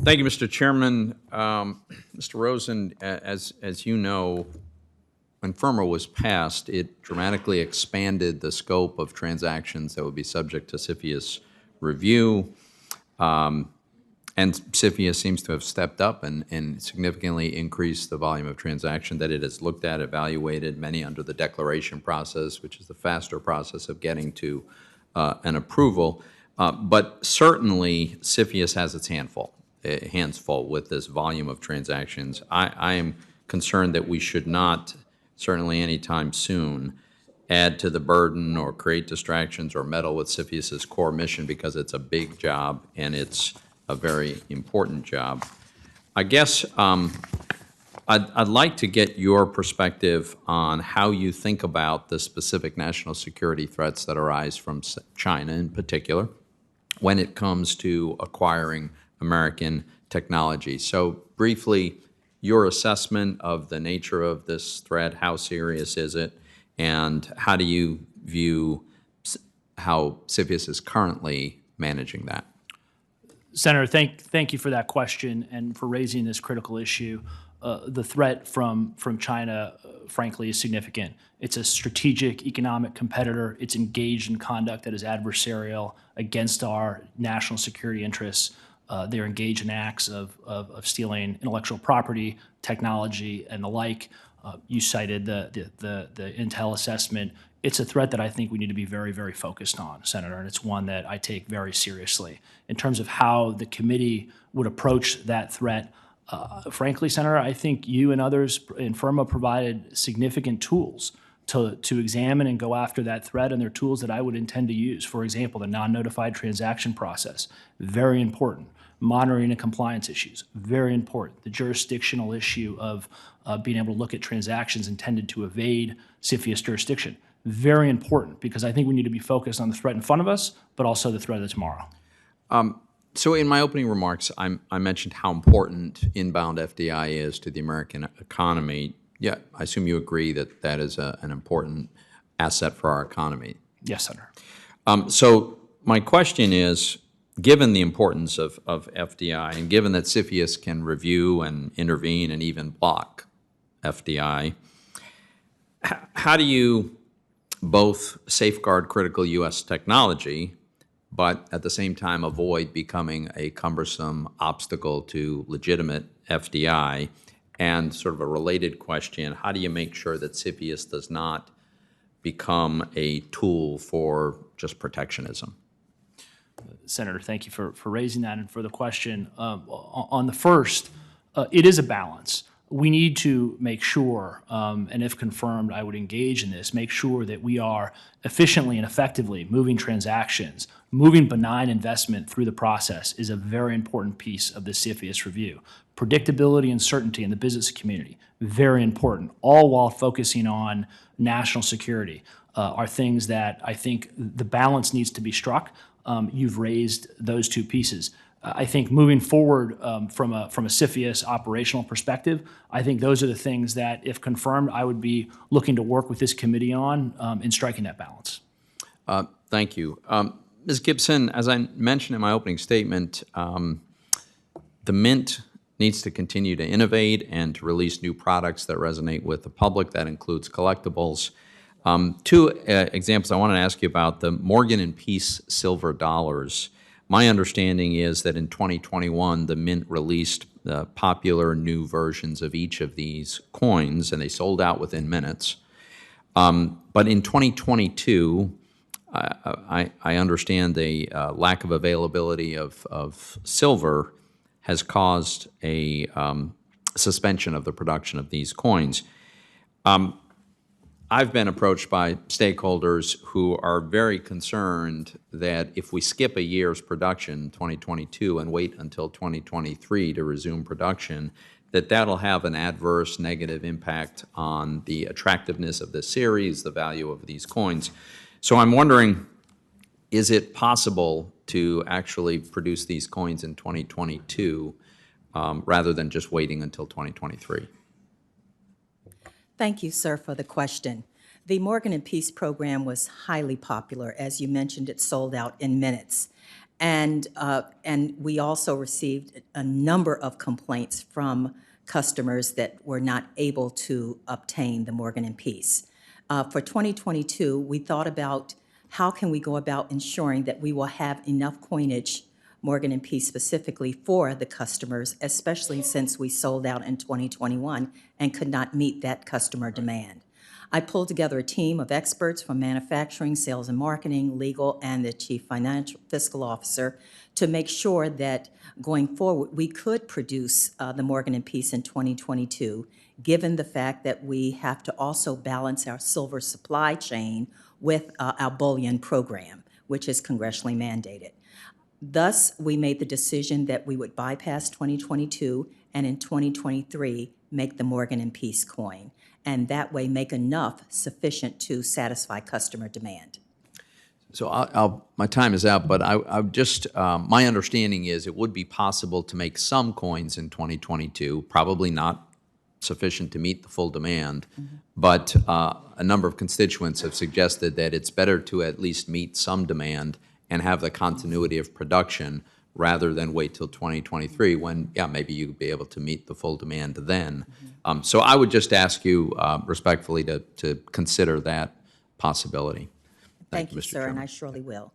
Thank you, Mr. Chairman. Mr. Rosen, as you know, when FIRMA was passed, it dramatically expanded the scope of transactions that would be subject to CFIUS review. And CFIUS seems to have stepped up and significantly increased the volume of transaction that it has looked at, evaluated, many under the declaration process, which is the faster process of getting to an approval. But certainly, CFIUS has its hands full with this volume of transactions. I am concerned that we should not, certainly anytime soon, add to the burden or create distractions or meddle with CFIUS's core mission, because it's a big job and it's a very important job. I guess I'd like to get your perspective on how you think about the specific national security threats that arise from China in particular when it comes to acquiring American technology. So briefly, your assessment of the nature of this threat, how serious is it, and how do you view how CFIUS is currently managing that? Senator, thank you for that question and for raising this critical issue. The threat from China, frankly, is significant. It's a strategic economic competitor. It's engaged in conduct that is adversarial against our national security interests. They're engaged in acts of stealing intellectual property, technology, and the like. You cited the intel assessment. It's a threat that I think we need to be very, very focused on, Senator, and it's one that I take very seriously. In terms of how the committee would approach that threat, frankly, Senator, I think you and others in FIRMA provided significant tools to examine and go after that threat, and they're tools that I would intend to use. For example, the non-notified transaction process, very important. Monitoring and compliance issues, very important. The jurisdictional issue of being able to look at transactions intended to evade CFIUS jurisdiction, very important, because I think we need to be focused on the threat in front of us, but also the threat of tomorrow. So in my opening remarks, I mentioned how important inbound FDI is to the American economy. Yeah, I assume you agree that that is an important asset for our economy. Yes, Senator. So my question is, given the importance of FDI, and given that CFIUS can review and intervene and even block FDI, how do you both safeguard critical U.S. technology, but at the same time avoid becoming a cumbersome obstacle to legitimate FDI? And sort of a related question, how do you make sure that CFIUS does not become a tool for just protectionism? Senator, thank you for raising that and for the question. On the first, it is a balance. We need to make sure, and if confirmed, I would engage in this, make sure that we are efficiently and effectively moving transactions. Moving benign investment through the process is a very important piece of the CFIUS review. Predictability and certainty in the business community, very important, all while focusing on national security, are things that I think the balance needs to be struck. You've raised those two pieces. I think moving forward from a CFIUS operational perspective, I think those are the things that, if confirmed, I would be looking to work with this committee on in striking that balance. Thank you. Ms. Gibson, as I mentioned in my opening statement, the Mint needs to continue to innovate and to release new products that resonate with the public. That includes collectibles. Two examples I want to ask you about: the Morgan & Peace silver dollars. My understanding is that in 2021, the Mint released popular new versions of each of these coins, and they sold out within minutes. But in 2022, I understand the lack of availability of silver has caused a suspension of the production of these coins. I've been approached by stakeholders who are very concerned that if we skip a year's production, 2022, and wait until 2023 to resume production, that that'll have an adverse negative impact on the attractiveness of this series, the value of these coins. So I'm wondering, is it possible to actually produce these coins in 2022 rather than just waiting until 2023? Thank you, sir, for the question. The Morgan & Peace program was highly popular. As you mentioned, it sold out in minutes. And we also received a number of complaints from customers that were not able to obtain the Morgan and Peace. For 2022, we thought about how can we go about ensuring that we will have enough coinage, Morgan and Peace specifically, for the customers, especially since we sold out in 2021 and could not meet that customer demand. I pulled together a team of experts from manufacturing, sales and marketing, legal, and the chief fiscal officer to make sure that going forward we could produce the Morgan and Peace in 2022, given the fact that we have to also balance our silver supply chain with our bullion program, which is congressionally mandated. Thus, we made the decision that we would bypass 2022 and in 2023 make the Morgan and Peace coin, and that way make enough sufficient to satisfy customer demand. So my time is out, but I just, my understanding is it would be possible to make some coins in 2022, probably not sufficient to meet the full demand, but a number of constituents have suggested that it's better to at least meet some demand and have the continuity of production rather than wait till 2023 when, yeah, maybe you'd be able to meet the full demand then. So I would just ask you respectfully to consider that possibility. Thank you, Mr. sir, and Chairman. I surely will.